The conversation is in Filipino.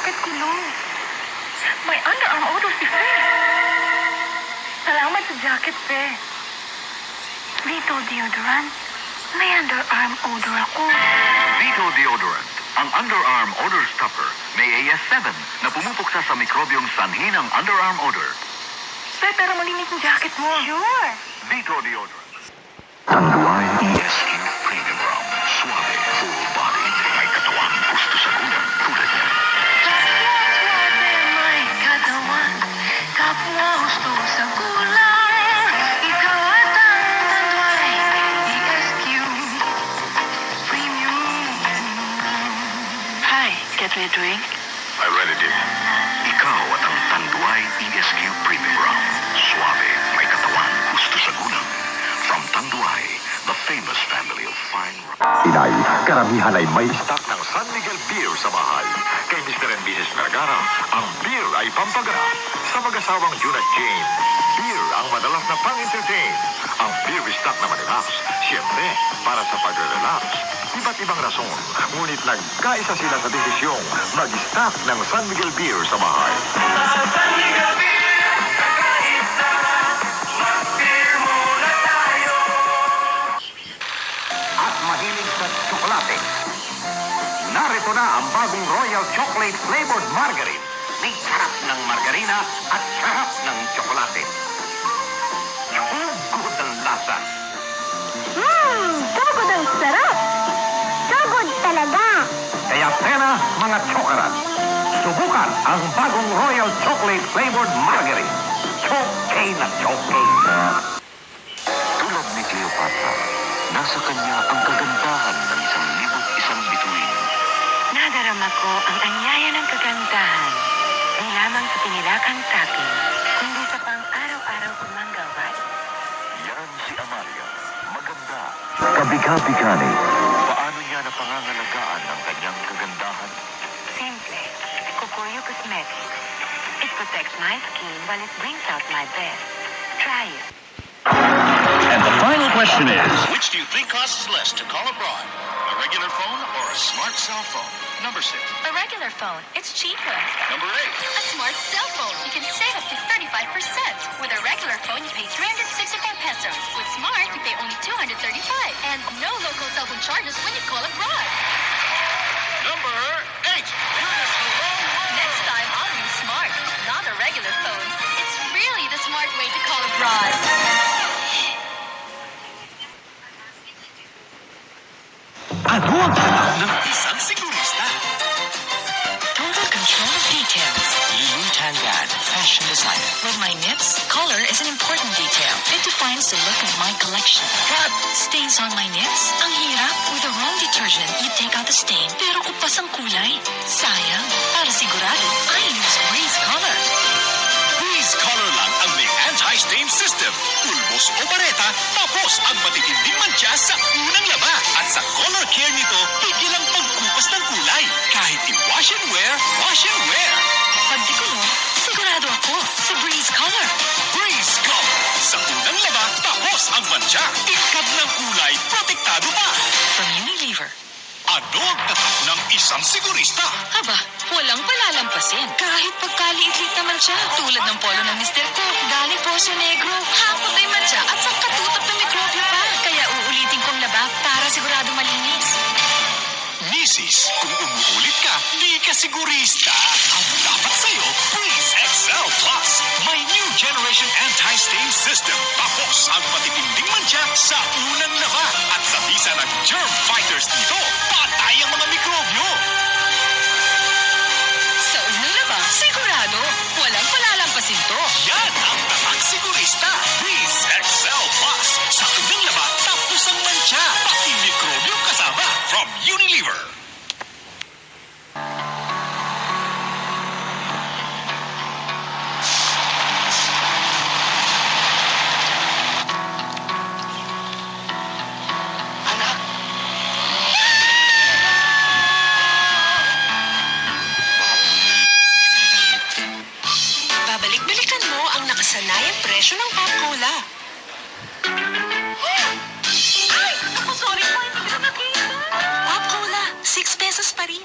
Bakit kulong? May underarm odor si Fe. Salamat sa jacket, Fe. Vito Deodorant. May underarm odor ako. Vito Deodorant, ang underarm odor stopper. May AS7 na pumupuksa sa mikrobyong sanhi ng underarm odor. Fe, pero malinis yung jacket mo. Sure. Vito Deodorant. Tanduay ESQ Premium Rum. Suave, full body. May katawan gusto sa gulang tulad niya. Suave, may katawan. Kapwa gusto sa gulang. Ikaw at ang Tanduay ESQ Premium. Hi, get me a drink? I read it. Ikaw at ang Tanduay ESQ Premium Rum. Suave, may katawan gusto sa gulang. From Tanduay, the famous family of fine rum. Inay, karamihan ay may Stock ng San Miguel Beer sa bahay. Kay Mr. and Mrs. Vergara, ang beer ay pampagana. Sa mag-asawang June at Jane, beer ang madalas na pang-entertain. Ang beer stock na relax, siyempre, para sa pag-relax. Iba't ibang rason, ngunit nagkaisa sila sa desisyong mag-stock ng San Miguel Beer sa bahay. at mahilig sa tsokolate. Narito na ang bagong Royal Chocolate Flavored Margarine. May sarap ng margarina at sarap ng tsokolate. Good ang lasa. Sugod ang sarap. Sugod talaga. Kaya pena, mga chokarat. Subukan ang bagong Royal Chocolate Flavored Margarine. Chokay na chokay. Tulad ni Cleopatra, nasa kanya ang kagandahan ng 1,001 bituin. Nadarama ko ang anyaya ng kagandahan. Di lamang sa tinilakang taping, kundi sa pang-araw-araw kong manggawat. Yan si Amalia. Maganda. Kabika-bikani. Paano niya napangangalagaan ang kanyang kagandahan? Simple. Kukuyo Cosmetics. It protects my skin while it brings out my best. Try it. And the final question is, which do you think costs less to call abroad? A regular phone or a smart cell phone? Number 6. A regular phone, it's cheaper. Number 8. A smart cell phone, you can save up to 35%. With a regular phone, you pay 364 pesos. With smart, you pay only 235. And no local cell phone charges when you call abroad. Number 8. Next time, I'll use smart, not a regular phone. It's really the smart way to call abroad. Ano ang tawag ng Isang sigurista. Total control of details. Lulu Tangan, fashion designer. With my nips, color is an important detail. It defines the look of my collection. Cut! Stains on my nips? Ang hirap. With the wrong detergent, you take out the stain, pero upas ang kulay. Sayang. Para sigurado, I use Breeze Color. Breeze Color lang ang may anti-stain system. Pulbos o bareta, tapos ang matitinding mantsa sa unang laba. At sa color care nito, tigil ang pagkupas ng kulay. Kahit i-wash and wear, wash and wear. Pag di kulong, sigurado ako sa Breeze Color. Breeze Color. Sa unang laba, tapos ang mantsa. Tingkad ng kulay, protektado pa. From Unilever. Ano ang tatak ng isang sigurista? Aba, walang palalampasin. Kahit pagkaliit-liit naman siya. Tulad ng polo ng mister ko. Galing Poso Negro. Hapot ay matcha at sangkatutak na mikrobyo pa. Kaya uulitin kong laba para sigurado malinis. Misis, kung umuulit ka, di ka sigurista. Ang dapat sa'yo, Breeze XL Plus. May new generation anti-stain system. Tapos ang matitinding mantsa sa unang laba. At sa bisa ng germ fighters nito, patay ang mga mikrobyo. Sa unang laba, sigurado. Walang palalampasin to. Yan ang tatak sigurista. Breeze XL Plus. Sa unang laba, tapos ang mantsa. Pati mikrobyo kasama. From Unilever. Babalik-balikan mo ang nakasanayang presyo ng Pop Cola. Ay! Ako, sorry po. Hindi ko nakita. Pop Cola, 6 pesos pa rin.